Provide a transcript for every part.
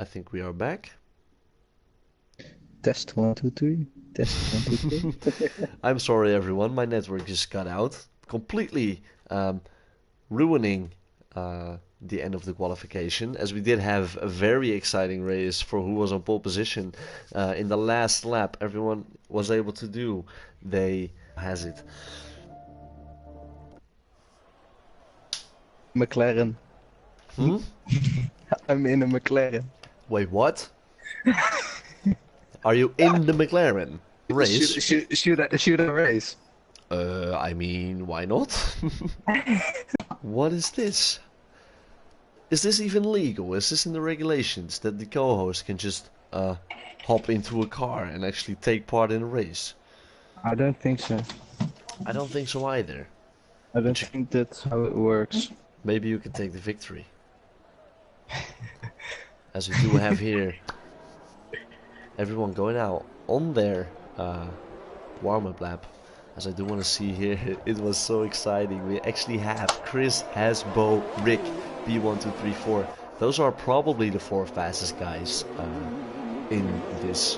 I think we are back. Test 1, 2, 3. Test 1, 2, 3. I'm sorry, everyone. My network just cut out, completely ruining the end of the qualification, as we did have a very exciting race for who was on pole position in the last lap. Everyone was able to do. They has it. McLaren. Hmm? I'm in a McLaren. Wait, what? Are you in the McLaren race? Should I race? I mean, why not? What is this? Is this even legal? Is this in the regulations that the co-host can just hop into a car and actually take part in a race? I don't think so. I don't think so either. I don't think that's how it works. Maybe you can take the victory. As we do have here everyone going out on their warm-up lap. As I do want to see here, it was so exciting. We actually have Chris, Hasbo, Rick, B1234. Those are probably the 4 fastest guys in this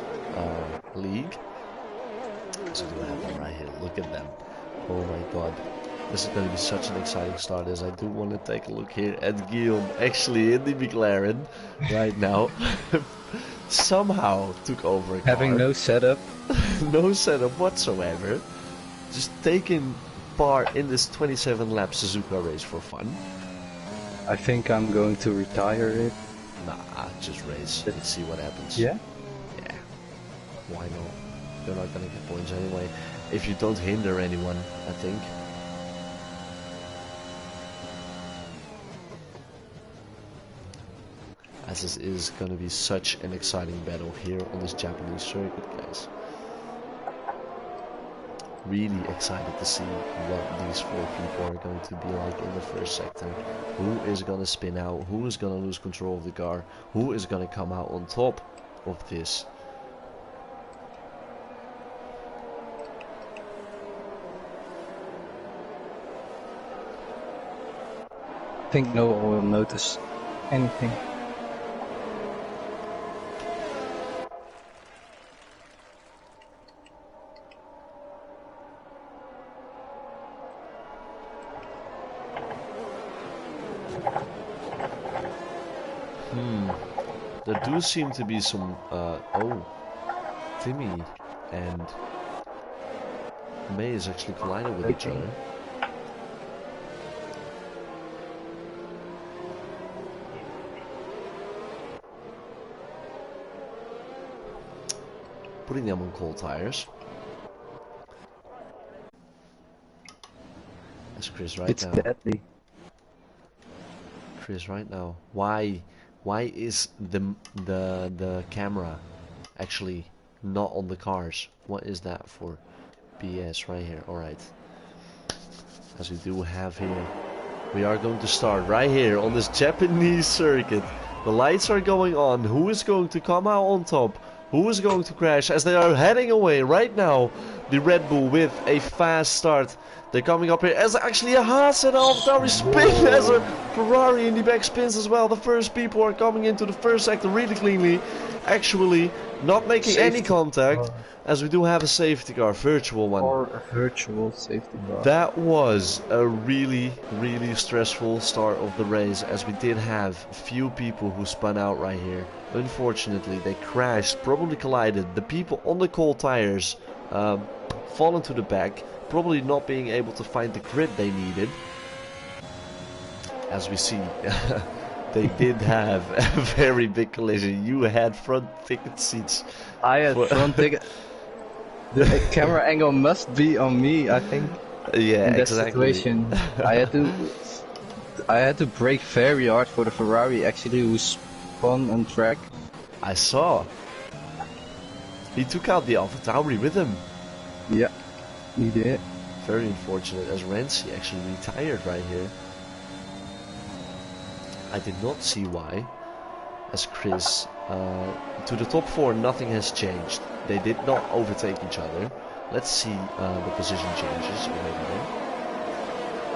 league. So do have them right here. Look at them. Oh my god. This is going to be such an exciting start, as I do want to take a look here at Guillaume, actually in the McLaren right now. Somehow took over a car. Having no setup. No setup whatsoever. Just taking part in this 27 lap Suzuka race for fun. I think I'm going to retire it. Nah, just race. Let's see what happens. Yeah? Yeah. Why not? You're not gonna get points anyway. If you don't hinder anyone, I think. As this is gonna be such an exciting battle here on this Japanese circuit, guys. Really excited to see what these 4 people are going to be like in the first sector. Who is gonna spin out? Who is gonna lose control of the car? Who is gonna come out on top of this? I think no one will notice anything. There do seem to be some, oh, Timmy and May is actually colliding with each other. Putting them on cold tires. That's Chris right It's now. deadly. Chris right now. Why is the camera actually not on the cars? What is that for? BS right here. Alright. As we do have here, we are going to start right here on this Japanese circuit. The lights are going on. Who is going to come out on top? Who is going to crash? As they are heading away right now, the Red Bull with a fast start. They're coming up here as actually a Haas and AlphaTauri spin, as a Ferrari in the back spins as well. The first people are coming into the first sector really cleanly. Actually not making any contact, as we do have a safety car, virtual one. Or a virtual safety car. That was a really stressful start of the race, as we did have a few people who spun out right here. Unfortunately, they crashed, probably collided. The people on the cold tires fall into the back, probably not being able to find the grid they needed. As we see, they did have a very big collision. You had front ticket seats. I had front ticket. The camera angle must be on me, I think. Yeah, in that exactly. situation, I had to brake very hard for the Ferrari actually, who spun on track. I saw. He took out the AlphaTauri with him. Yeah, he did. Very unfortunate, as Renzi actually retired right here. I did not see why. As Chris, to the top 4 nothing has changed. They did not overtake each other. Let's see the position changes already there.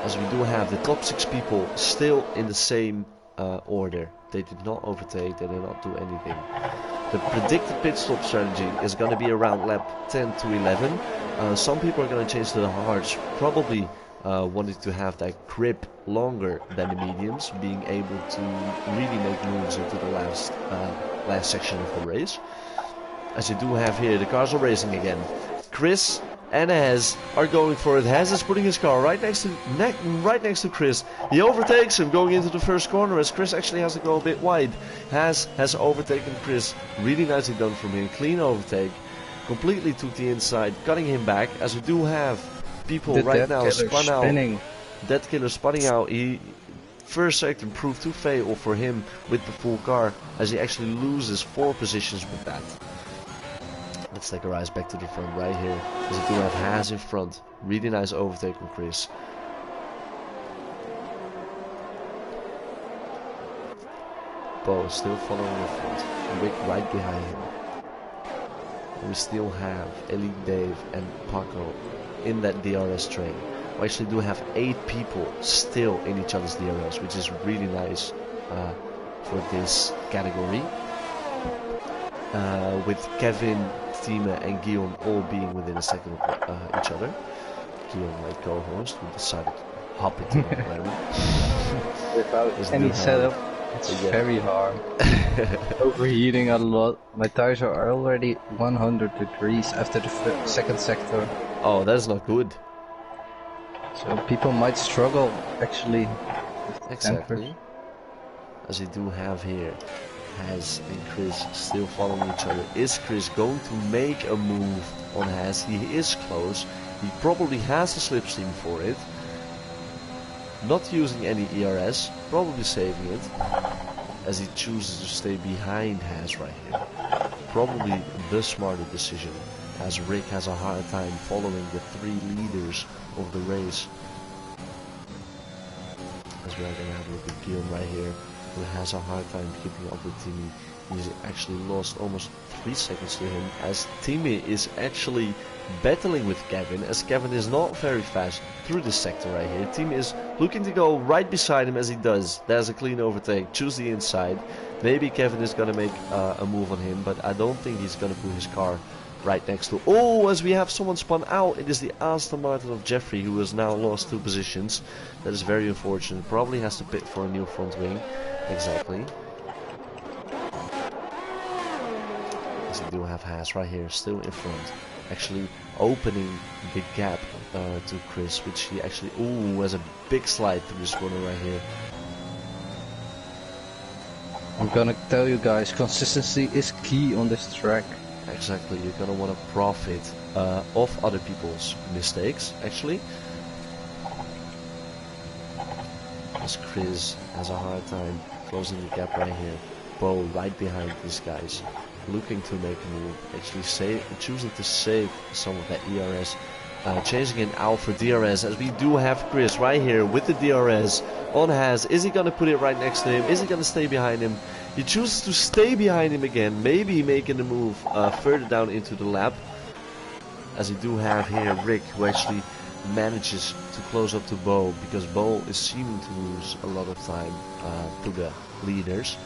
As we do have the top 6 people still in the same order. They did not overtake, they did not do anything. The predicted pit stop strategy is going to be around lap 10 to 11. Some people are going to change to the hards, probably wanted to have that grip longer than the mediums, being able to really make moves into the last section of the race. As you do have here, the cars are racing again. Chris and Hez are going for it. Hez is putting his car right next to Chris. He overtakes him going into the first corner as Chris actually has to go a bit wide. Hez has overtaken Chris. Really nicely done from him. Clean overtake. Completely took the inside, cutting him back. As we do have people right now spun out. Dead Killer spinning out. First sector proved too fatal for him with the full car, as he actually loses 4 positions with that. Let's take our eyes back to the front right here, as we do have Haas in front. Really nice overtake on Chris. Bo still following in front, Rick right behind him. We still have Elite Dave and Paco in that DRS train. We actually do have 8 people still in each other's DRS, which is really nice for this category. With Kevin, Tima and Guillaume all being within a second of each other. Guillaume, my co-host, who decided to hop into the McLaren. Without any setup, it's very hard. Overheating a lot. My tires are already 100 degrees after the second sector. Oh, that's not good. So people might struggle actually. Exactly. As we do have here, Hez and Chris still following each other. Is Chris going to make a move on Hez? He is close. He probably has a slipstream for it. Not using any ERS, probably saving it, as he chooses to stay behind Hez right here. Probably the smarter decision, as Rick has a hard time following the 3 leaders of the race. As we are going to have a look at Guillaume right here, who has a hard time keeping up with Timmy. He's actually lost almost 3 seconds to him, as Timmy is actually battling with Kevin, as Kevin is not very fast through this sector right here. Timmy is looking to go right beside him, as he does. There's a clean overtake, choose the inside. Maybe Kevin is going to make a move on him, but I don't think he's going to put his car right next to. Oh, as we have someone spun out, it is the Aston Martin of Jeffrey, who has now lost 2 positions. That is very unfortunate. Probably has to pit for a new front wing. Exactly. As we do have Haas right here, still in front, actually opening the gap to Chris, which he actually has a big slide through this corner right here. I'm gonna tell you guys, consistency is key on this track. Exactly, you're gonna want to profit of other people's mistakes, actually. As Chris has a hard time closing the gap right here. Bo right behind these guys, looking to make a move, actually choosing to save some of that ERS, changing it out for DRS, as we do have Chris right here with the DRS on Haas. Is he gonna put it right next to him? Is he gonna stay behind him? He chooses to stay behind him again, maybe making the move further down into the lap. As we do have here Rick, who actually manages to close up to Bo, because Bo is seeming to lose a lot of time to the leaders.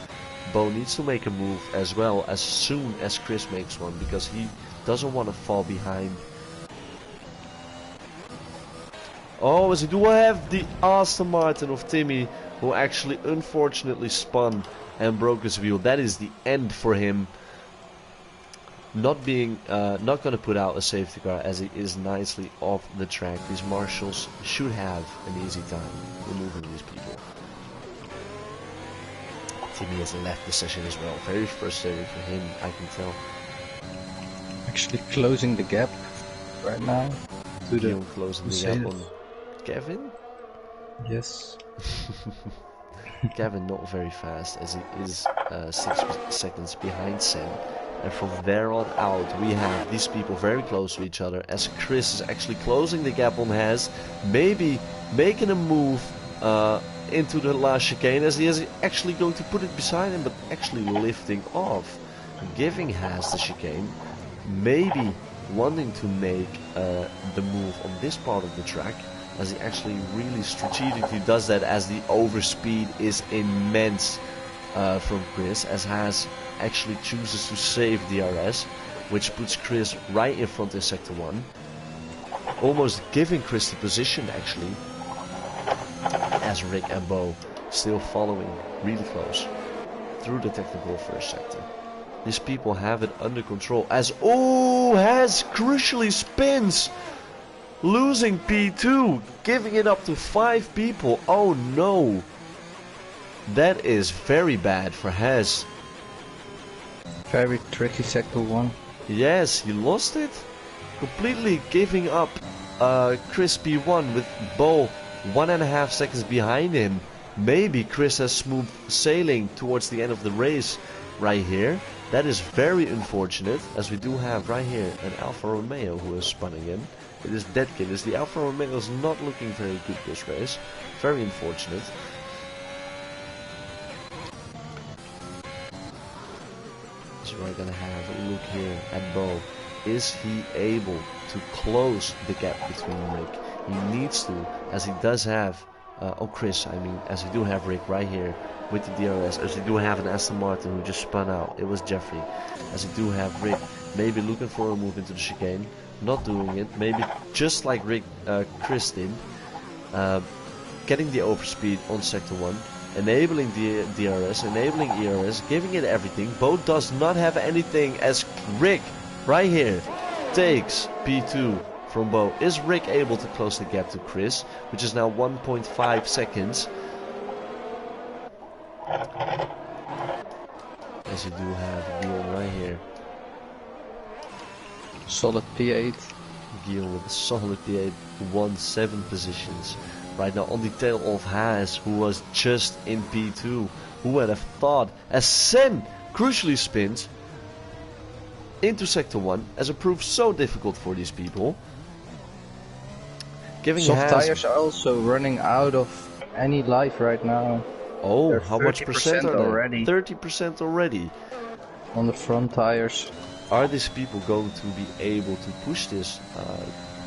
Bo needs to make a move as well as soon as Chris makes one, because he doesn't want to fall behind. Oh, as we do have the Aston Martin of Timmy, who actually unfortunately spun and broke his wheel. That is the end for him. Not going to put out a safety car, as he is nicely off the track. These marshals should have an easy time removing these people. Timmy has left the session as well. Very frustrating for him, I can tell. Actually closing the gap right now. To Guillaume closing the gap on Kevin? Yes. Kevin not very fast, as he is 6 seconds behind Sam. And from there on out, we have these people very close to each other, as Chris is actually closing the gap on Haas, maybe making a move into the last chicane, as he is actually going to put it beside him, but actually lifting off, giving Haas the chicane, maybe wanting to make the move on this part of the track, as he actually really strategically does that, as the overspeed is immense from Chris, as Haas actually chooses to save DRS, which puts Chris right in front in Sector 1, almost giving Chris the position actually, as Rick and Bo still following really close through the technical first sector. These people have it under control, as Haas crucially spins, losing P2, giving it up to 5 people. Oh no, that is very bad for Haas. Very tricky sector 1. Yes, he lost it, completely giving up Chris P1 with Bo 1.5 seconds behind him. Maybe Chris has smooth sailing towards the end of the race right here. That is very unfortunate, as we do have right here an Alfa Romeo who is spun again. It is dead killers. The Alfa Romeo is not looking very good this race. Very unfortunate. So we're gonna have a look here at Bo. Is he able to close the gap between Rick? He needs to, as he does have, Chris, I mean, as we do have Rick right here with the DRS, as we do have an Aston Martin who just spun out. It was Jeffrey. As we do have Rick maybe looking for a move into the chicane, not doing it, maybe just like Rick, Chris did, getting the overspeed on sector 1, enabling the DRS, enabling ERS, giving it everything. Bo does not have anything, as Rick right here takes P2 from Bo. Is Rick able to close the gap to Chris, which is now 1.5 seconds? As you do have Guillaume right here. Solid P8. Guillaume with a solid P8, won 7 positions. Right now on the tail of Haas, who was just in P2. Who would have thought? As Sen crucially spins into sector 1, as it proved so difficult for these people. Giving Soft Haas... tires are also running out of any life right now. Oh, they're how much percent are already? 30% already. On the front tires. Are these people going to be able to push this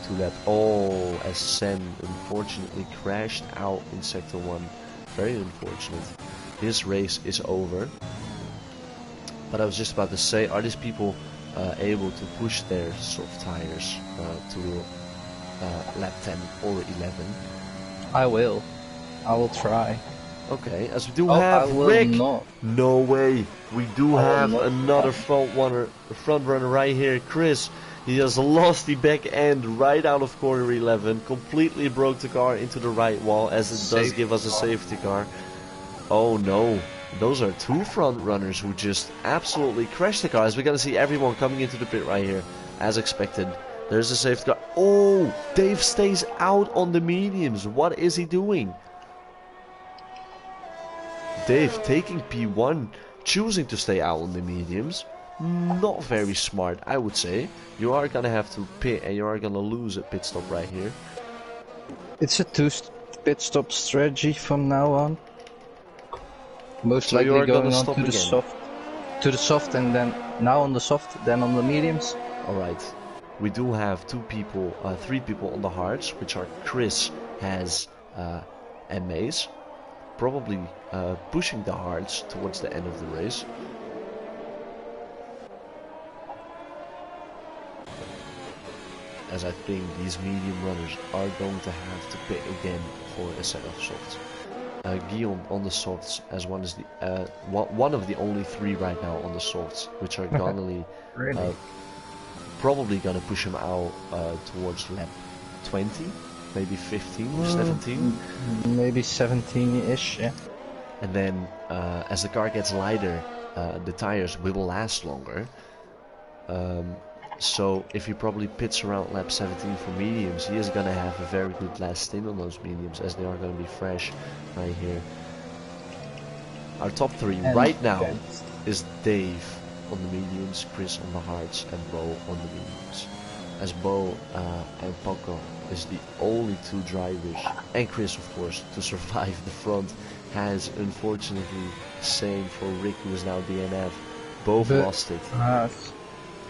to that? Oh, as Sen unfortunately crashed out in sector 1. Very unfortunate. His race is over. But I was just about to say, are these people able to push their soft tires to lap 10 or 11? I will try. Okay, as we do have Rick. Not. No way. We do have another front runner right here, Chris. He has lost the back end right out of corner 11. Completely broke the car into the right wall, as it does give us a safety car. Oh no. Those are 2 front runners who just absolutely crashed the car. As we're gonna see everyone coming into the pit right here, as expected. There's a safety car. Oh, Dave stays out on the mediums. What is he doing? Dave taking P1, choosing to stay out on the mediums. Not very smart, I would say. You are gonna have to pit, and you are gonna lose a pit stop right here. It's a 2 pit stop strategy from now on. Most likely going on to the soft. To the soft, and then now on the soft, then on the mediums. Alright. We do have 3 people on the hards, which are Chris, Has, and Mace. Probably pushing the hards towards the end of the race. As I think these medium runners are going to have to pit again for a set of softs. Guillaume on the softs, as one of the only 3 right now on the softs, which are gonna probably gonna push him out towards lap 20, maybe 15 or 17. Maybe 17-ish, yeah. And then as the car gets lighter, the tires will last longer. So if he probably pits around lap 17 for mediums, he is gonna have a very good last stint on those mediums, as they are gonna be fresh right here. Our top 3 right now is Dave on the mediums, Chris on the hards, and Bo on the mediums. As Bo and Paco is the only 2 drivers, and Chris of course, to survive the front. Has unfortunately, same for Rick, who is now DNF. Both lost it.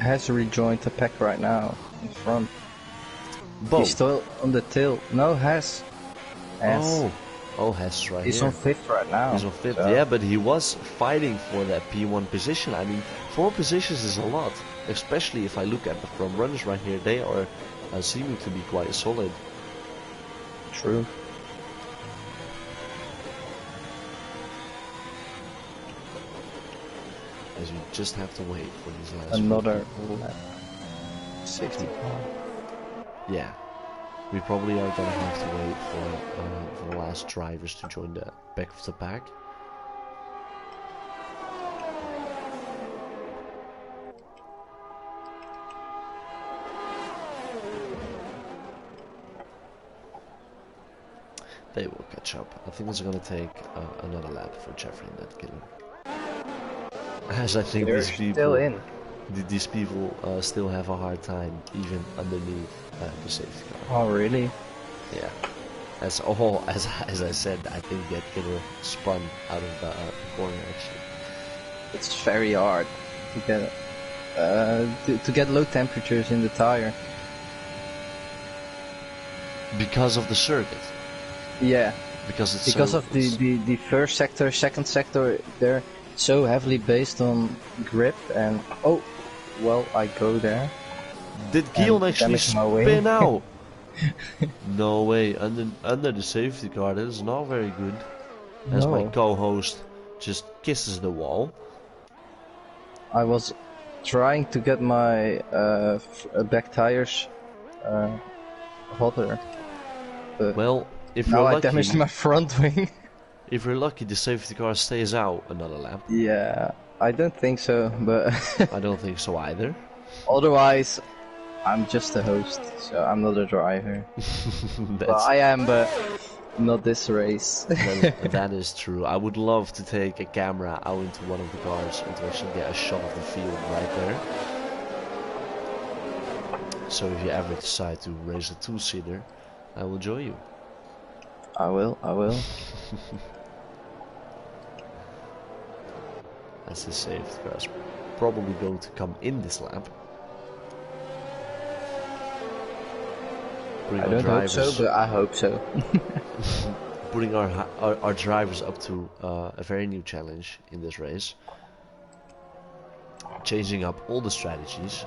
Has rejoined the pack right now in front. Bo. He's still on the tail. No, Has. Oh, Hess is right He's here. on 5th right now. He's on 5th, so. yeah, but he was fighting for that P1 position. I mean, 4 positions is a lot, especially if I look at the front runners right here. They are seeming to be quite solid. True. As we just have to wait for these last Another people. safety car. Yeah, we probably are gonna have to wait for the last drivers to join the back of the pack. They will catch up. I think it's gonna take another lap for Jeffrey and that killer. As I think They're these people, still in. These people still have a hard time even underneath the safety car. Oh really? Yeah. As I said, I think that killer spun out of the corner actually. It's very hard to get low temperatures in the tire. Because of the circuit. Yeah. Because it's because so, of the first sector, second sector, they're so heavily based on grip and oh, well, I go there. Did Guillaume actually spin out? No way, under the safety car. That is not very good. As my co-host just kisses the wall. I was trying to get my back tires hotter. But well, if now you're I lucky, damaged my front wing. If you're lucky, the safety car stays out another lap. Yeah, I don't think so, but I don't think so either. Otherwise, I'm just a host, so I'm not a driver. Well, I am, but not this race. That is true. I would love to take a camera out into one of the cars and to actually get a shot of the field right there. So if you ever decide to race a two-seater, I will join you. I will. As the safety car is probably going to come in this lap. I don't hope so, but I hope so. Putting our drivers up to a very new challenge in this race. Changing up all the strategies.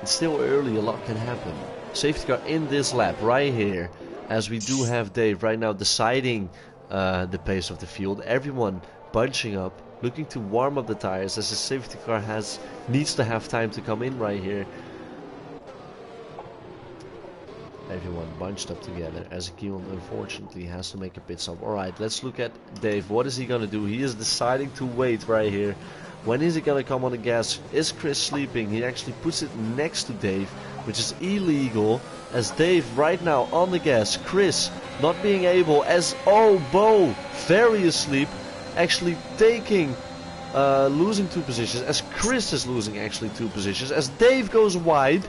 It's still early, a lot can happen. Safety car in this lap, right here. As we do have Dave right now deciding the pace of the field. Everyone bunching up, looking to warm up the tires as the safety car needs to have time to come in right here. Everyone bunched up together as Guillaume unfortunately has to make a pit stop. Alright, let's look at Dave. What is he gonna do? He is deciding to wait right here. When is he gonna come on the gas? Is Chris sleeping? He actually puts it next to Dave, which is illegal. As Dave right now on the gas. Chris not being able as Bo very asleep. Actually taking losing 2 positions. As Chris is losing actually 2 positions. As Dave goes wide.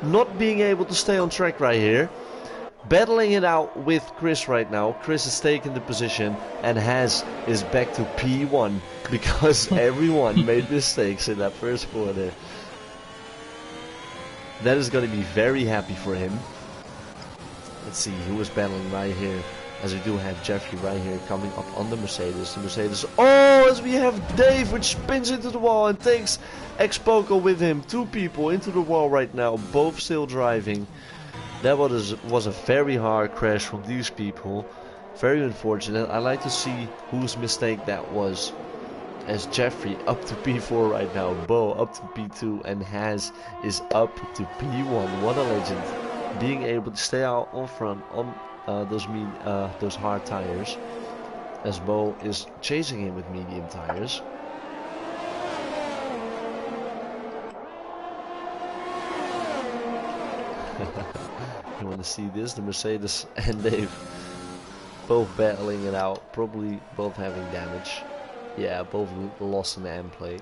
Not being able to stay on track right here. Battling it out with Chris right now. Chris has taken the position and is back to P1 because everyone made mistakes in that first corner. That is going to be very happy for him. Let's see who is battling right here. As we do have Jeffrey right here coming up on the Mercedes. The Mercedes. Oh, as we have Dave, which spins into the wall and takes X-Poco with him. 2 people into the wall right now, both still driving. That was a very hard crash from these people. Very unfortunate. I like to see whose mistake that was. As Jeffrey up to P4 right now, Bo up to P2, and is up to P1. What a legend. Being able to stay out on front on those hard tires, as Bo is chasing him with medium tires. You want to see this? The Mercedes and Dave both battling it out, probably both having damage. Yeah, both lost in the end play.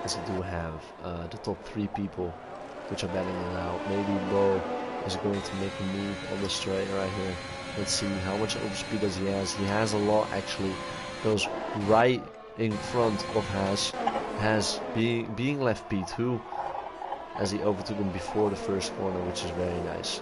As we do have the top 3 people which are battling it out. Maybe Bo is going to make a move on the straight right here. Let's see how much overspeed does he has. He has a lot actually. Goes right in front of being left P2. as he overtook him before the first corner, which is very nice.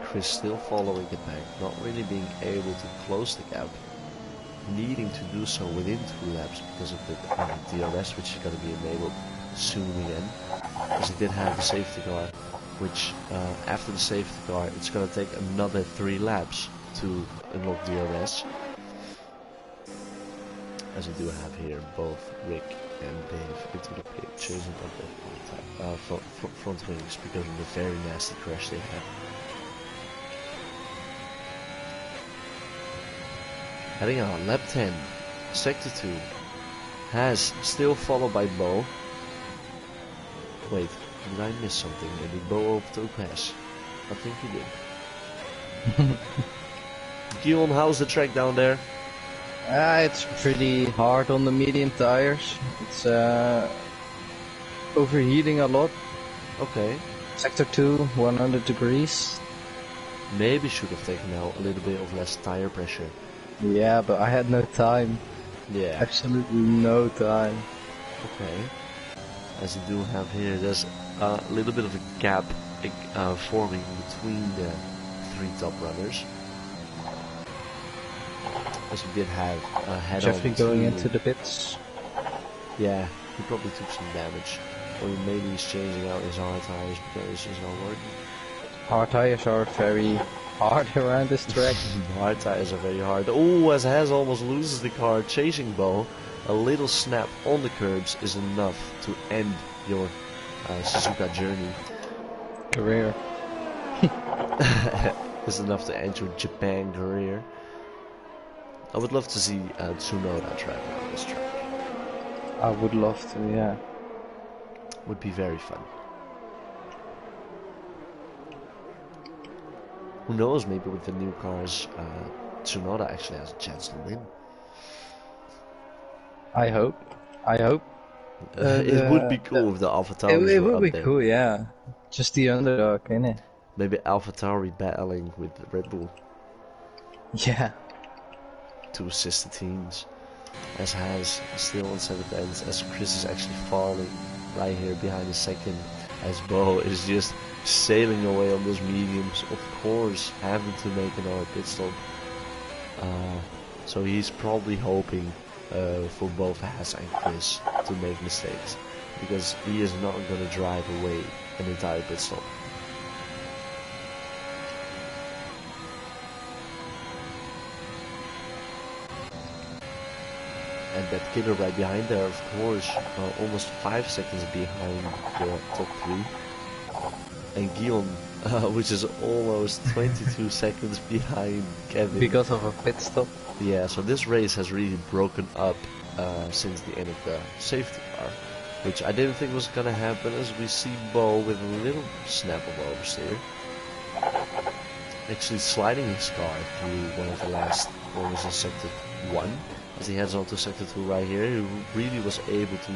Chris still following it back, not really being able to close the gap, needing to do so within 2 laps because of the DRS, which is going to be enabled soon again, because he did have the safety car, which after the safety car it's going to take another 3 laps to unlock DRS, as we do have here both Rick and Dave into the pit chasing up the front wings because of the very nasty crash they had. Heading on, lap 10, sector 2, Has still followed by Bo. Wait, did I miss something? Did Bo overtake Has? I think he did. Gion, how's the track down there? It's pretty hard on the medium tires. It's overheating a lot. Okay. Sector 2, 100 degrees. Maybe should have taken out a little bit of less tire pressure. Yeah, but I had no time. Yeah. Absolutely no time. Okay. As you do have here, there's a little bit of a gap forming between the 3 top runners. As we did have a head-on. Jeffrey going into the pits. Yeah, he probably took some damage. Or maybe he's changing out his hard tires because it's not working. Hard tires are very hard around this track. Hard tires are very hard. Oh, as Has almost loses the car chasing Bo, a little snap on the curbs is enough to end your Suzuka journey. Career. Is enough to end your Japan career. I would love to see Tsunoda travel on this track. I would love to, yeah. Would be very fun. Who knows, maybe with the new cars, Tsunoda actually has a chance to win. I hope. It would be cool if the AlphaTauri It would be there. cool, yeah. Just the underdog, innit? Maybe AlphaTauri battling with Red Bull. Yeah. 2 sister teams. As Has still on 7th ends, as Chris is actually falling right here behind the second, as Bo is just sailing away on those mediums, of course having to make another pit stop. So he's probably hoping for both Has and Chris to make mistakes, because he is not going to drive away an entire pit stop. And that killer right behind there, of course, almost 5 seconds behind the top 3. And Guillaume, which is almost 22 seconds behind Kevin. Because of a pit stop. Yeah, so this race has really broken up since the end of the safety car, which I didn't think was going to happen, as we see Bo with a little snap of oversteer. Actually sliding his car through one of the last corners in sector 1. As he heads on to sector 2 right here, he really was able to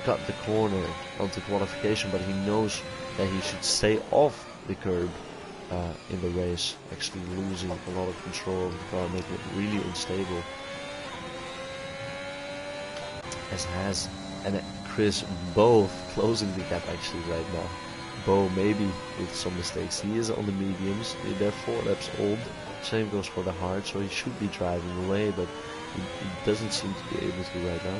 cut the corner onto qualification, but he knows that he should stay off the curb in the race, actually losing a lot of control of the car, making it really unstable. As Has and Chris both closing the gap actually right now. Bo maybe with some mistakes. He is on the mediums, they're 4 laps old. Same goes for the hard, so he should be driving away, but he doesn't seem to be able to right now.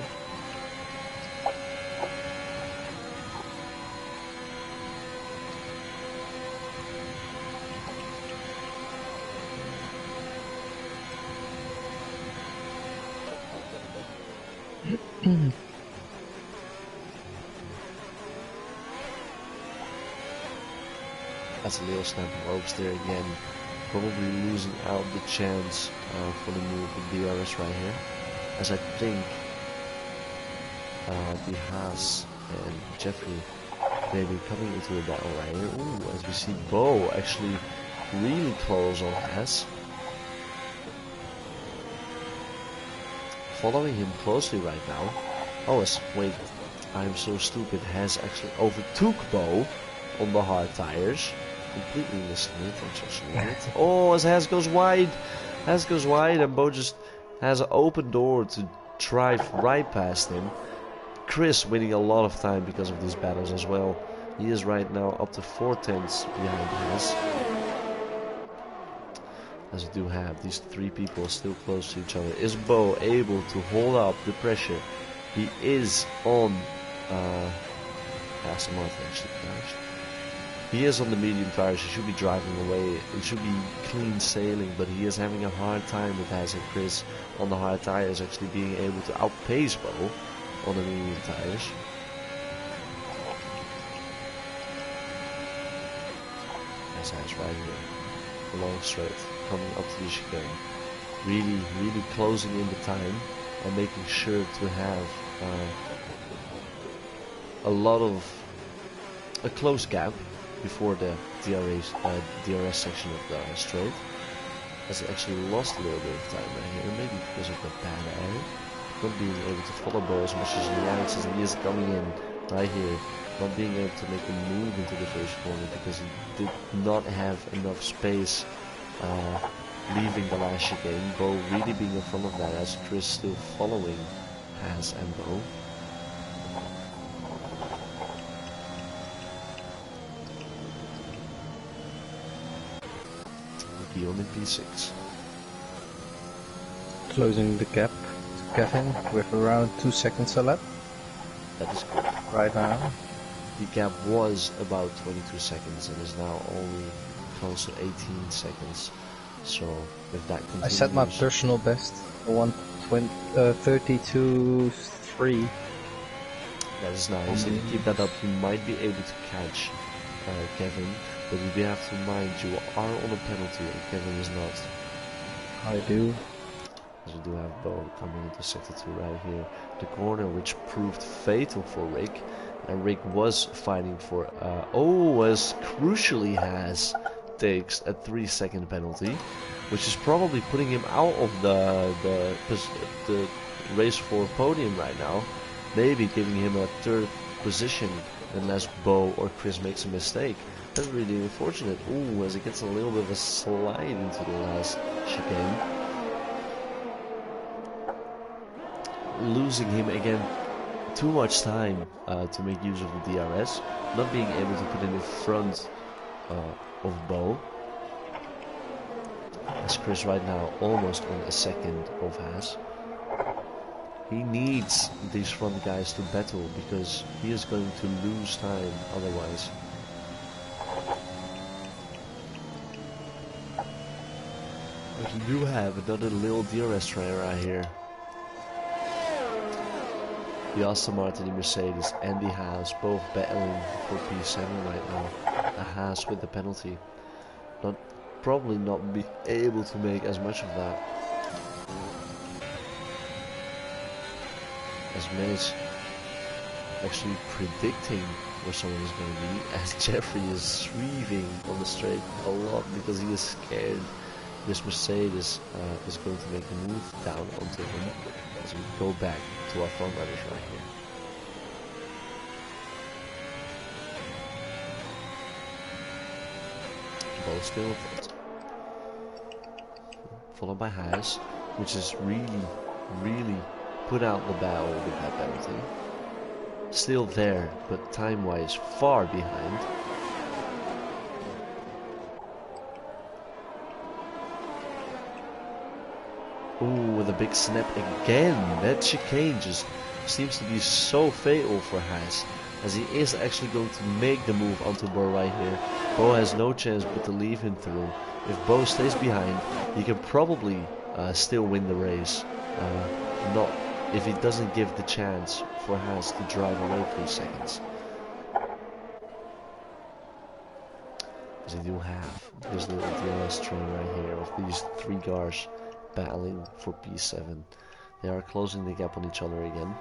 That's a little snap of oversteer again. Probably losing out the chance for the move with DRS right here, as I think the Haas and Jeffrey maybe coming into the battle right here. Ooh, as we see Bo actually really close on Haas, following him closely right now. Oh, wait, I'm so stupid. Haas actually overtook Bo on the hard tires. Completely missing it. I'm so sorry. Oh, as Has goes wide. Has goes wide and Bo just has an open door to drive right past him. Chris winning a lot of time because of these battles as well. He is right now up to 4/10 behind Haas. As we do have these three people still close to each other. Is Bo able to hold up the pressure? He is on Aston Martin actually. He is on the medium tires. He should be driving away. It should be clean sailing, but he is having a hard time with Haas and Chris on the hard tires, actually being able to outpace Bo on the medium tires. As Haas right here, the long straight, coming up to the chicane, really closing in the time and making sure to have a close gap before the DRS section of the straight. Has actually lost a little bit of time right here, maybe because of the bad air, not being able to follow Bo as much as he likes, as he is coming in right here, not being able to make a move into the first corner because he did not have enough space leaving the last chicane. Bo really being in front of that, as Chris still following Haas and Bo. On in P6. Closing the gap to Kevin with around 2 seconds a lap. That is correct. Right now. The gap was about 22 seconds and is now only close to 18 seconds. So if that continues... I set my personal best, 32.3. That is nice. If you keep that up, you might be able to catch Kevin. But you do have to mind you are on a penalty and Kevin is not. I do. As we do have Bo coming into sector 2 right here. The corner which proved fatal for Rick. And Rick was fighting for as crucially takes a 3-second penalty. Which is probably putting him out of the race for podium right now. Maybe giving him a 3rd position unless Bo or Chris makes a mistake. That's really unfortunate. Ooh, as it gets a little bit of a slide into the last chicane. Losing him again too much time to make use of the DRS. Not being able to put it in front of Bo. As Chris right now almost on a second of Haas. He needs these front guys to battle because he is going to lose time otherwise. But we do have another little DRS try right here. The Aston Martin, the Mercedes and the Haas both battling for P7 right now. The Haas with the penalty. Probably not be able to make as much of that. As Mace actually predicting where someone is going to be, as Jeffrey is sweeping on the straight a lot because he is scared this Mercedes is going to make a move down onto him. As we go back to our front runners right here. Both still in front. Followed by Haas, which is really put out the battle with that penalty. Still there, but time-wise far behind. Ooh, with a big snap again. That chicane just seems to be so fatal for Haas, as he is actually going to make the move onto Bo right here. Bo has no chance but to leave him through. If Bo stays behind, he can probably still win the race. Not if he doesn't give the chance for Haas to drive away 3 seconds. As they do have this little DRS train right here of these 3 cars battling for P7. They are closing the gap on each other again.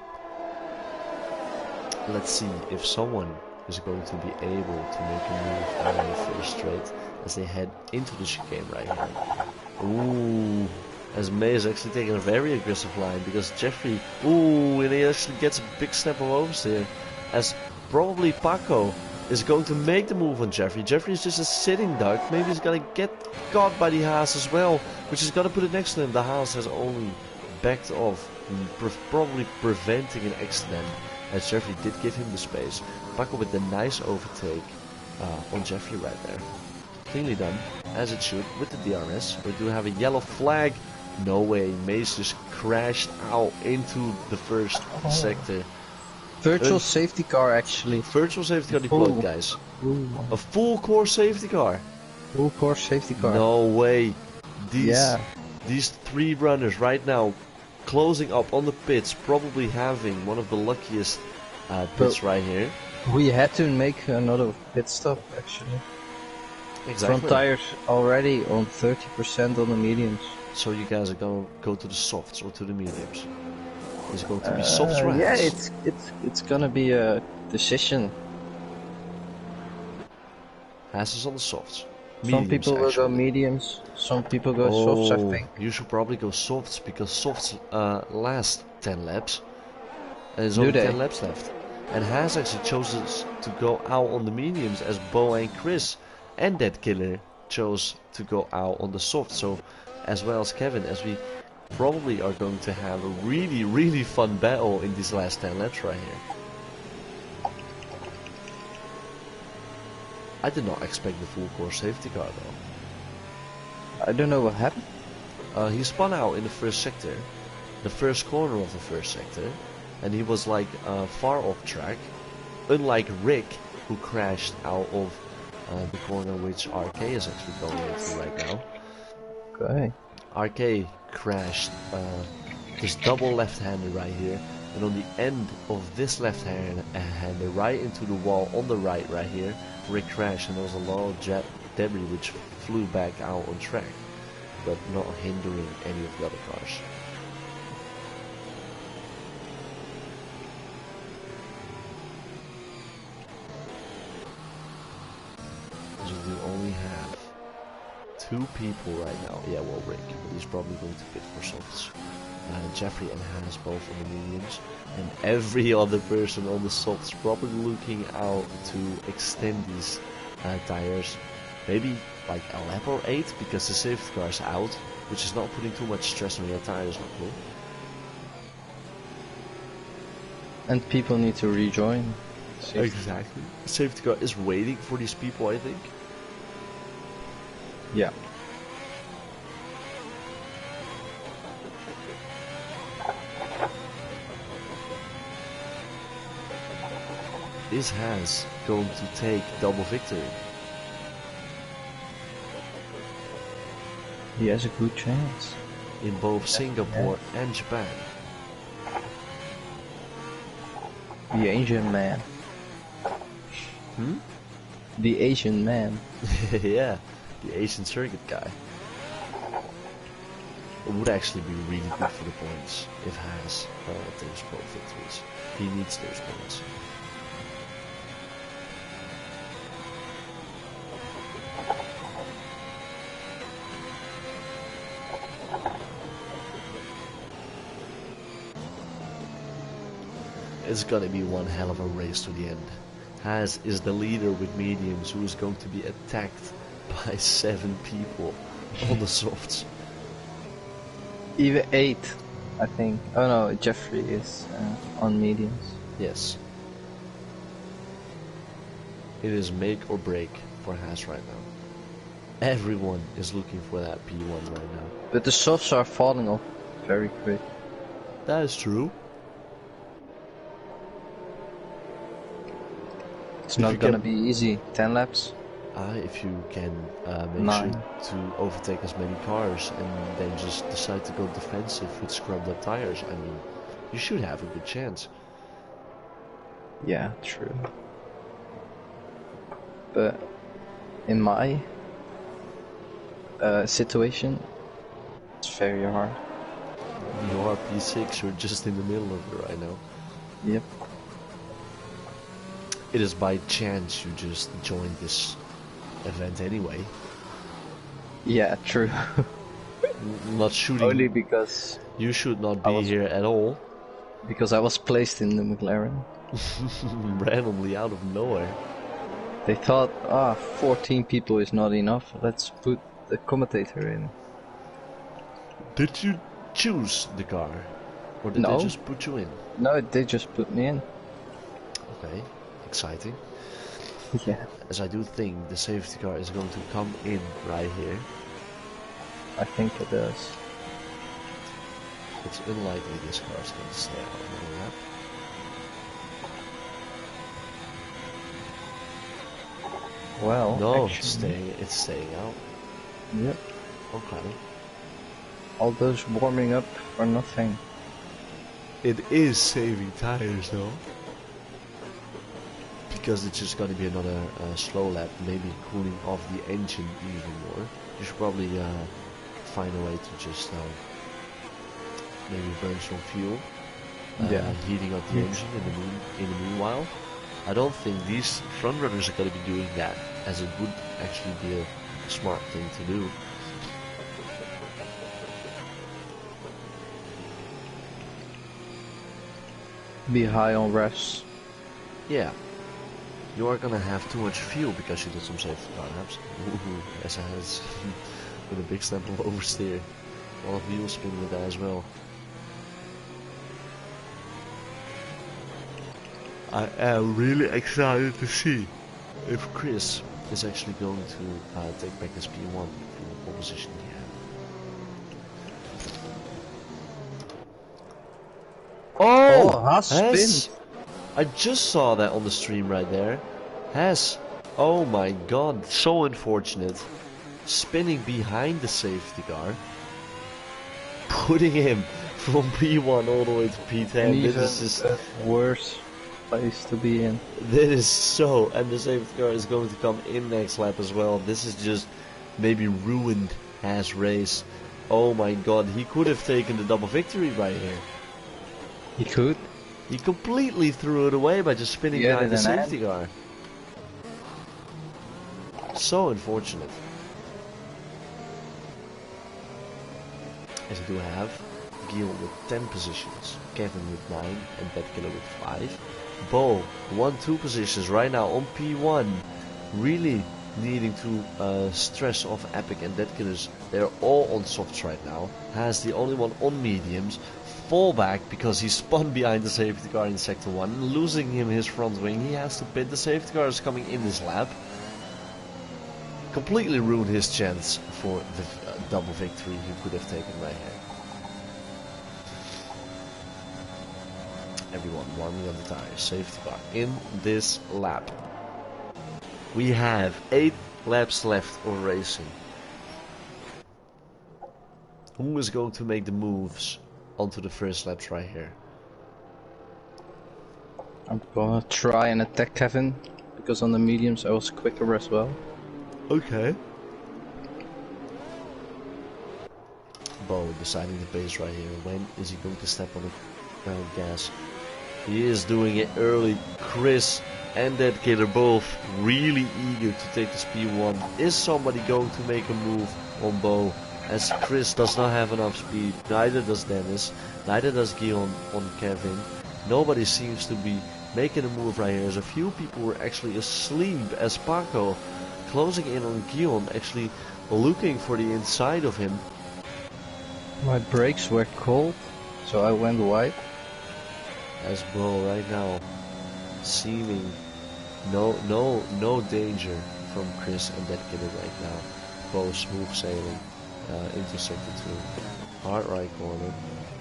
Let's see if someone is going to be able to make a move out of the first straight as they head into the chicane right here. Ooh, as May is actually taking a very aggressive line because Jeffrey, ooh, and he actually gets a big snap of oversteer as probably Paco is going to make the move on Jeffrey. Jeffrey is just a sitting duck. Maybe he's gonna get caught by the Haas as well, which is gonna put it next to him. The Haas has only backed off, probably preventing an accident, as Jeffrey did give him the space. Paco with the nice overtake on Jeffrey right there. Cleanly done, as it should, with the DRS. We do have a yellow flag. No way, Mace just crashed out into the first sector. Virtual safety car, actually. Virtual safety car deployed, guys. A full core safety car. Full core safety car. No way. These three runners right now closing up on the pits, probably having one of the luckiest pits right here. We had to make another pit stop, actually. Exactly. Front tires already on 30% on the mediums. So you guys are gonna go to the softs or to the mediums? Is it going to be softs or yeah, hats? it's gonna be a decision. Has is on the softs. Mediums, some people will go mediums, some people go softs, I think. You should probably go softs, because softs last 10 laps. And there's only 10 laps left. And Haas actually chose to go out on the mediums, as Bo and Chris and Dead Killer chose to go out on the softs. So, as well as Kevin, as we probably are going to have a really, really fun battle in these last 10 laps right here. I did not expect the full core safety car though. I don't know what happened. He spun out in the first sector, the first corner of the first sector, and he was like far off track, unlike Rick, who crashed out of the corner which RK is actually going into right now. Okay. RK crashed this double left-hander right here, and on the end of this left-hander right into the wall on the right here, Rick crashed, and there was a lot of debris which flew back out on track, but not hindering any of the other cars. So we only have 2 people right now. Yeah, well, Rick, but he's probably going to pit for softs. Jeffrey and Haas both on the mediums, and every other person on the softs probably looking out to extend these tires. Maybe like a lap or 8, because the safety car is out, which is not putting too much stress on your tires, hopefully. And people need to rejoin. Exactly. The safety car is waiting for these people, I think. Yeah. Is Haas going to take double victory? He has a good chance. In both Singapore and Japan. The Asian man. Hmm? The Asian man. Yeah, the Asian circuit guy. It would actually be really good for the points if Haas takes both victories. He needs those points. It's gonna be one hell of a race to the end. Haas is the leader with mediums, who is going to be attacked by 7 people on the softs. Even 8, I think. Oh no, Jeffrey is on mediums. Yes. It is make or break for Haas right now. Everyone is looking for that P1 right now. But the softs are falling off very quick. That is true. It's not gonna be easy. 10 laps. If you can make sure to overtake as many cars and then just decide to go defensive with scrubbed up tires, I mean, you should have a good chance. Yeah, true. But in my situation, it's very hard. You are P6, you're just in the middle of it right now. Yep. It is by chance you just joined this event anyway. Yeah, true. Not shooting. Only because you should not be here at all. Because I was placed in the McLaren. Randomly out of nowhere. They thought, 14 people is not enough. Let's put the commentator in. Did you choose the car? Or did No. they just put you in? No, they just put me in. Okay, exciting. Yeah. As I do think the safety car is going to come in right here. I think it does. It's unlikely this car is going to stay on the lap. Well, No, actually, it's staying out. Yep. Okay. All those warming up for nothing. It is saving tires though. Because it's just going to be another slow lap, maybe cooling off the engine even more. You should probably find a way to just maybe burn some fuel, heating up the engine in the meanwhile. I don't think these front runners are going to be doing that, as it would actually be a smart thing to do. Be high on rest. Yeah. You are gonna have too much fuel because you did some safety car laps. Ooh, yes, it has. With a big stamp of oversteer. A lot of wheel spin with that as well. I am really excited to see if Chris is actually going to take back his P1 from the pole position he had. Oh! Haas spin! I just saw that on the stream right there. Haas. Oh my god, so unfortunate. Spinning behind the safety car. Putting him from P1 all the way to P10. This is just a worse place to be in. This is so... And the safety car is going to come in next lap as well. This is just maybe ruined Haas race. Oh my god, he could have taken the double victory right here. He could. He completely threw it away by just spinning behind the safety car. So unfortunate. As we do have Guillaume with 10 positions, Kevin with 9 and Betkiller with 5. Bo 1-2 positions right now on P1. Really needing to stress off Epic and Deadkillers. They're all on softs right now. Has the only one on mediums. Fallback because he spun behind the safety car in sector 1, losing him his front wing. He has to pit. The safety car is coming in this lap. Completely ruined his chance for the double victory he could have taken right here. Everyone warming up the tires. Safety car in this lap. We have 8 laps left of racing. Who is going to make the moves onto the first laps right here? I'm gonna try and attack Kevin, because on the mediums I was quicker as well. Okay. Bo deciding the pace right here. When is he going to step on the gas? He is doing it early. Chris and that killer both really eager to take this P1. Is somebody going to make a move on Bo? As Chris does not have enough speed, neither does Dennis, neither does Guillaume on Kevin. Nobody seems to be making a move right here. As a few people were actually asleep, as Paco closing in on Guillaume, actually looking for the inside of him. My brakes were cold, so I went wide. As Bo right now seeming no danger from Chris and that killer right now. Bo smooth sailing into sector 2. Hard right corner.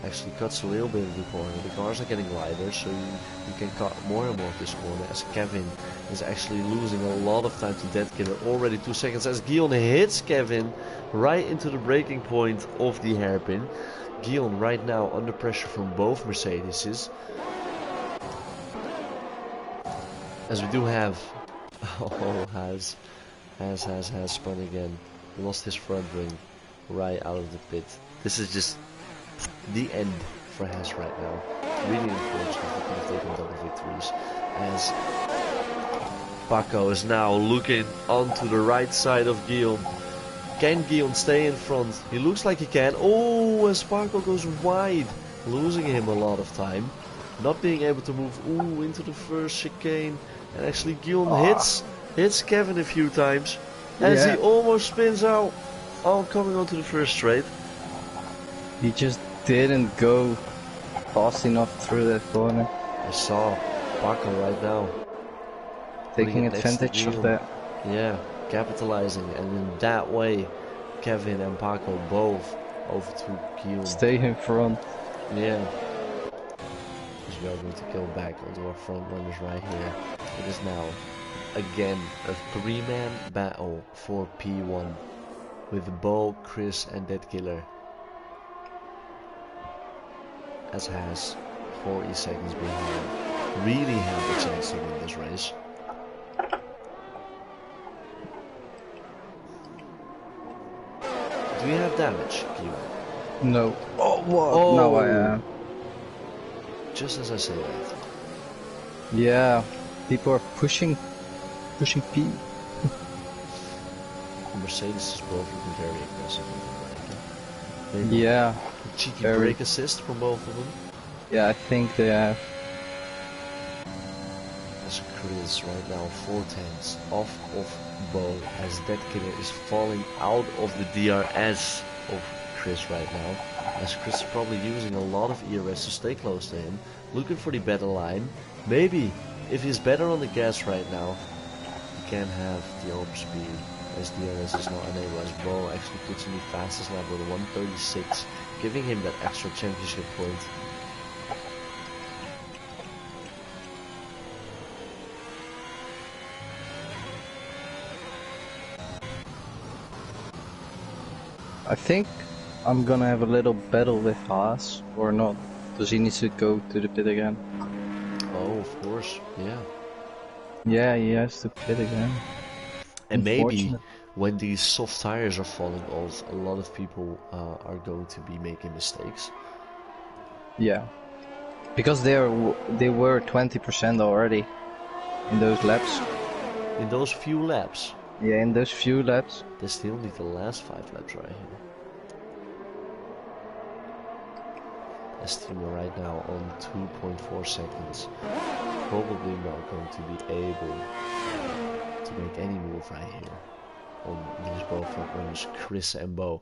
Actually cuts a little bit of the corner. The cars are getting lighter, so you can cut more and more of this corner. As Kevin is actually losing a lot of time to Dead Killer. Already 2 seconds as Guillaume hits Kevin right into the braking point of the hairpin. Guillaume right now under pressure from both Mercedeses. As we do have... Oh, has spun again. Lost his front ring right out of the pit. This is just the end for Haas right now. Really unfortunate he could have taken double victories. As Paco is now looking onto the right side of Guillaume. Can Guillaume stay in front? He looks like he can. Oh, as Paco goes wide, losing him a lot of time. Not being able to move into the first chicane. And actually Guillaume hits Kevin a few times. As he almost spins out. Oh, coming onto the first straight. He just didn't go fast enough through that corner. I saw Paco right now taking advantage of that. Yeah, capitalizing, and in that way, Kevin and Paco both overtook Guillaume. Stay in front. Yeah. Because we are going to go back onto our front runners right here. It is now, again, a three-man battle for P1 with Bo, Chris, and Dead Killer. As has 40 seconds behind. Really have a chance to win this race. Do you have damage, Guillaume? No. Oh, what? Oh. No, I am. Just as I say that. Yeah, people are pushing P. Mercedes is both looking very aggressive. Maybe yeah. A cheeky brake assist from both of them. Yeah, I think they have. As Chris right now 4/10 off of Bo, as Dead Killer is falling out of the DRS of Chris right now. As Chris is probably using a lot of ERS to stay close to him, looking for the better line. Maybe if he's better on the gas right now, he can have the overspeed, as DRS is not enabled, as Bo actually puts in the fastest lap with 1:36, giving him that extra championship point. I think I'm gonna have a little battle with Haas, or not. Does he need to go to the pit again? Oh, of course, yeah. Yeah, he has to pit again. And maybe when these soft tires are falling off, a lot of people are going to be making mistakes. Yeah, because they were 20% already in those laps. In those few laps? Yeah, in those few laps. They still need the last 5 laps right here. Estima right now on 2.4 seconds. Probably not going to be able to make any move right here on these both front runners. Chris and Bo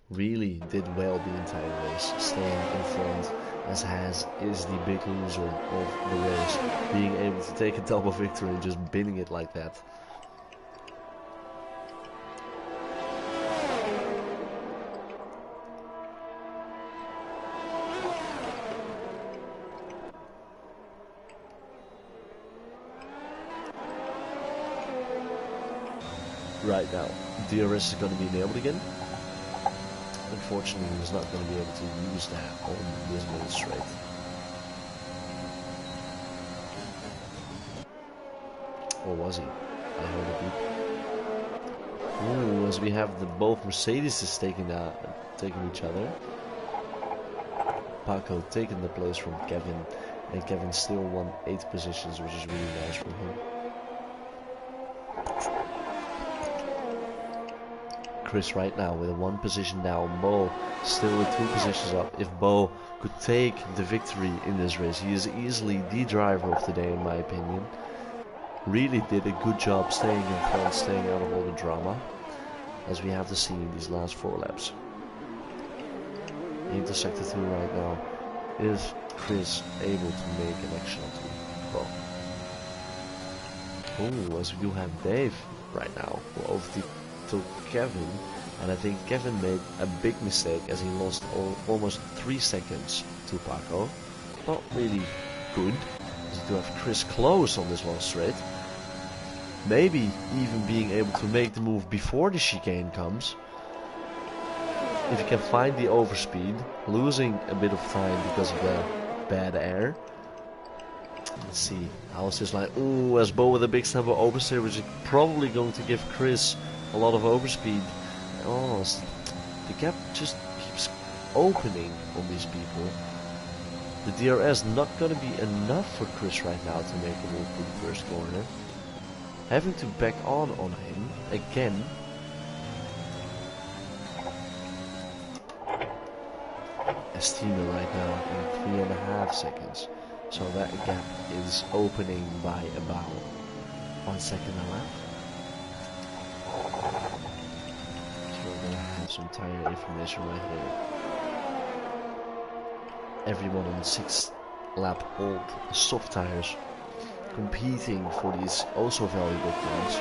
really did well the entire race, staying in front, as Haas is the big loser of the race, being able to take a double victory and just binning it like that. Right now, DRS is going to be enabled again. Unfortunately, he's not going to be able to use that on this middle straight. Or was he? I heard a beep. Ooh, as we have both Mercedes taking each other. Paco taking the place from Kevin, and Kevin still won 8 positions, which is really nice for him. Chris right now with a 1 position down. Bo still with 2 positions up. If Bo could take the victory in this race, he is easily the driver of the day in my opinion. Really did a good job staying in front, staying out of all the drama, as we have to see in these last 4 laps. Into sector 2 right now. Is Chris able to make an action to Bo? Oh, as we do have Dave right now, who overtook Kevin, and I think Kevin made a big mistake as he lost almost 3 seconds to Paco. Not really good, as you do have Chris close on this one straight. Maybe even being able to make the move before the chicane comes. If you can find the overspeed, losing a bit of time because of the bad air. Let's see, how's this line? Ooh, as Bo with a big stumble oversteer, which is probably going to give Chris a lot of overspeed. Oh, the gap just keeps opening on these people. The DRS not going to be enough for Chris right now to make a move to the first corner. Having to back on him again. Estima right now in 3.5 seconds. So that gap is opening by about 1 second a lap. So we're gonna have some tire information right here. everyone on 6 lap old soft tires competing for these also valuable points.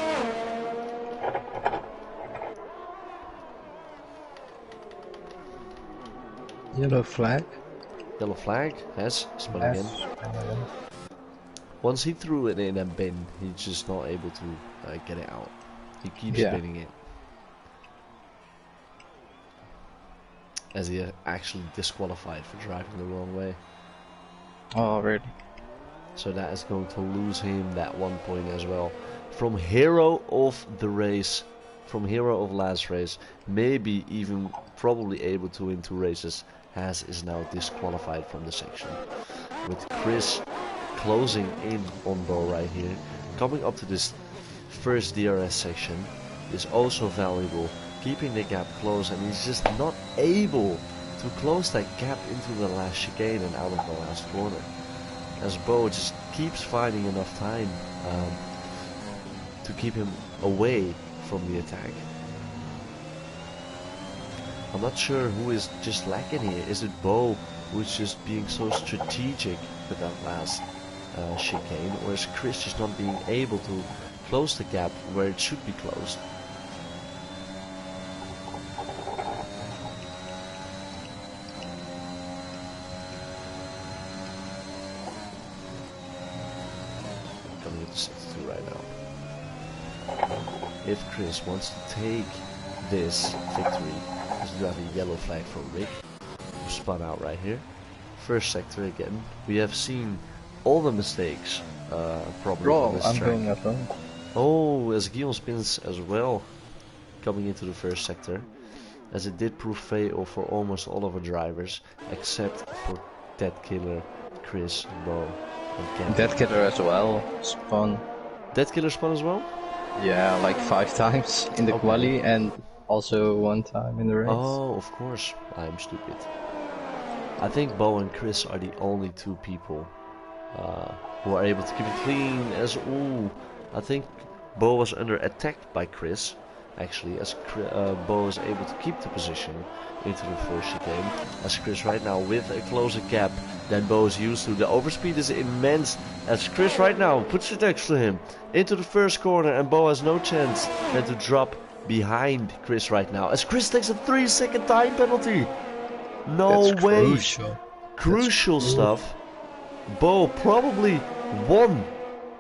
Yellow flag. Yellow flag has spun again. Once he threw it in a bin, he's just not able to get it out. He keeps spinning it. As he actually disqualified for driving the wrong way. Oh, really? So that is going to lose him that 1 point as well. From hero of the race, from hero of last race, maybe even probably able to win 2 races, Haas is now disqualified from the section. With Chris closing in on Bo right here. Coming up to this first DRS section is also valuable. Keeping the gap close, and he's just not able to close that gap into the last chicane and out of the last corner. As Bo just keeps finding enough time to keep him away from the attack. I'm not sure who is just lacking here. Is it Bo who's just being so strategic with that last chicane, or is Chris just not being able to close the gap where it should be closed? Coming into sector 2 right now. If Chris wants to take this victory, because we have a yellow flag for Rick, who spun out right here. First sector again. We have seen all the mistakes probably on this track. Going up on. Oh, as Guillaume spins as well, coming into the first sector, as it did prove fatal for almost all of our drivers, except for Dead Killer, Chris, Bo, and Ken. Dead Killer as well spun. Dead Killer spun as well? Yeah, like 5 times in the quali and also 1 time in the race. Oh, of course, I'm stupid. I think Bo and Chris are the only 2 people who are able to keep it clean. As I think Bo was under attack by Chris, actually, as Bo is able to keep the position into the first chicane. As Chris right now with a closer gap than Bo is used to. The overspeed is immense, as Chris right now puts it next to him into the first corner, and Bo has no chance than to drop behind Chris right now. As Chris takes a 3-second time penalty. No That's way. Crucial Stuff. Bo probably won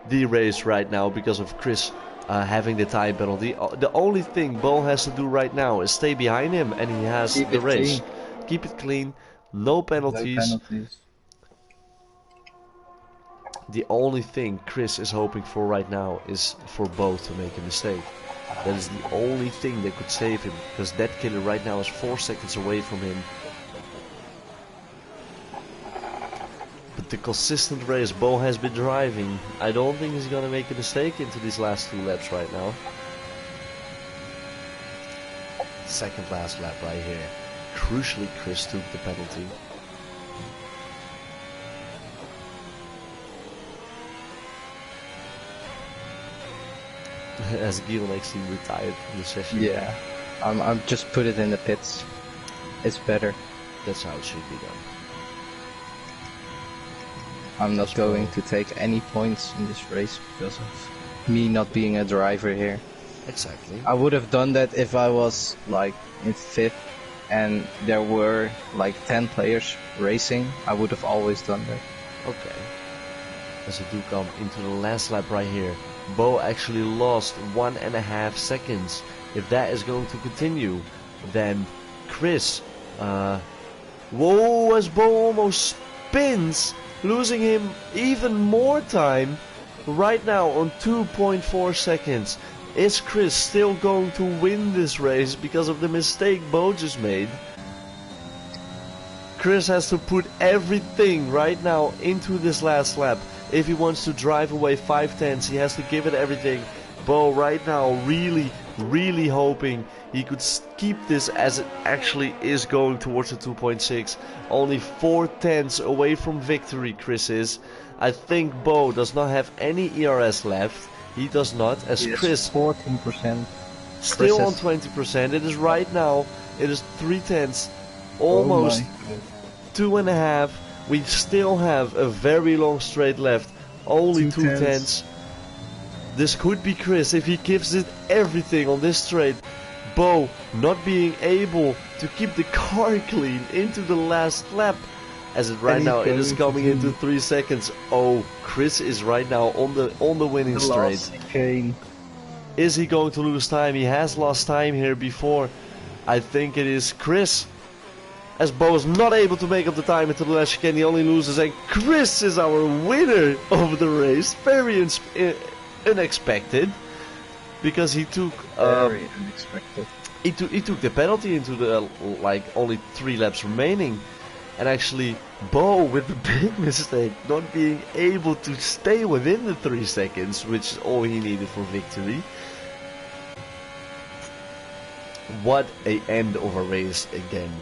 the race right now because of Chris having the time penalty. The only thing Bo has to do right now is stay behind him, and he has the race. Keep it clean. No penalties. The only thing Chris is hoping for right now is for Bo to make a mistake. That is the only thing that could save him, because Dead Killer right now is 4 seconds away from him. But the consistent race Bo has been driving, I don't think he's gonna make a mistake into these last 2 laps right now. Second last lap right here. Crucially, Chris took the penalty. As Guillaume actually retired from the session. Yeah, I'm just put it in the pits. It's better. That's how it should be done. I'm not going to take any points in this race because of me not being a driver here. Exactly. I would have done that if I was like in 5th and there were like 10 players racing. I would have always done that. Okay. As we do come into the last lap right here, Bo actually lost 1.5 seconds. If that is going to continue, then Chris, whoa, as Bo almost spins, losing him even more time right now on 2.4 seconds. Is Chris still going to win this race because of the mistake Bo just made? Chris has to put everything right now into this last lap. If he wants to drive away 5/10s, he has to give it everything. Bo right now really hoping he could keep this as it actually is going towards the 2.6. Only 4/10s away from victory, Chris is. I think Bo does not have any ERS left. He does not, as yes, Chris 14%. still on 20%. It is right now, it is 3/10s, almost 2.5. We still have a very long straight left. Only two tenths. This could be Chris if he gives it everything on this straight. Bo not being able to keep the car clean into the last lap. As it right now it is coming into 3 seconds. Oh, Chris is right now on the winning straight. Is he going to lose time? He has lost time here before. I think it is Chris. As Bo is not able to make up the time into the last chicane, he only loses, and Chris is our winner of the race. Very unexpected, because he took very unexpected. He took the penalty into the like only 3 laps remaining, and actually Bo with the big mistake, not being able to stay within the 3 seconds, which is all he needed for victory. What a end of a race again.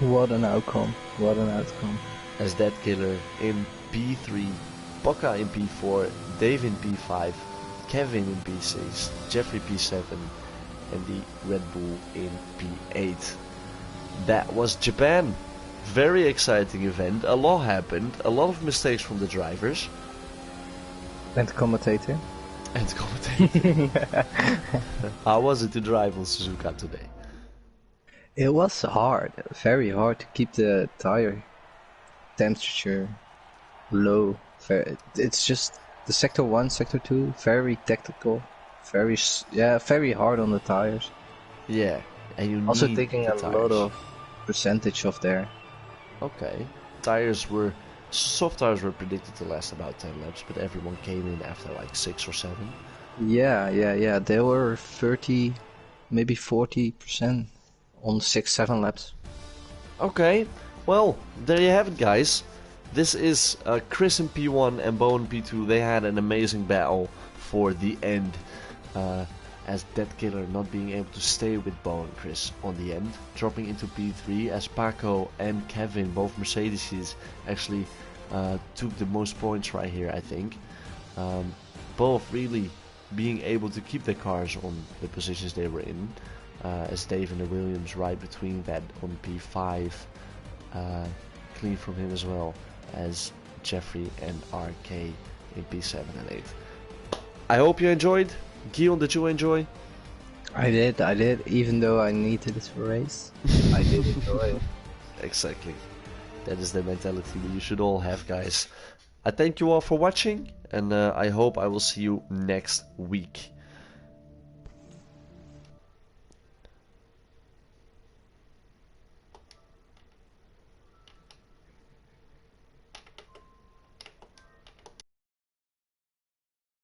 What an outcome. What an outcome. As that killer in P3, Bokka in P4, Dave in P5, Kevin in P6, Jeffrey P7, and the Red Bull in P8. That was Japan. Very exciting event. A lot happened. A lot of mistakes from the drivers. And commentator. And commentator. How was it to drive on Suzuka today? It was hard, very hard to keep the tire temperature low. It's just the sector 1, sector 2, very tactical, very hard on the tires. Yeah, and you also need taking a lot of percentage off there. Okay, soft tires were predicted to last about 10 laps, but everyone came in after like 6 or 7. Yeah. They were 30, maybe 40%. On 6-7 laps. Okay, well, there you have it, guys. This is Chris in P1 and Bo in P2. They had an amazing battle for the end, as that killer not being able to stay with Bo and Chris on the end, dropping into P3 as Paco and Kevin, both Mercedeses, actually took the most points right here, I think. Both really being able to keep their cars on the positions they were in. As Dave and the Williams right between that on P5, clean from him as well as Jeffrey and RK in P7 and 8. I hope you enjoyed. Guillaume, did you enjoy? I did, even though I needed this race. I did enjoy it. Exactly. That is the mentality that you should all have, guys. I thank you all for watching, and I hope I will see you next week.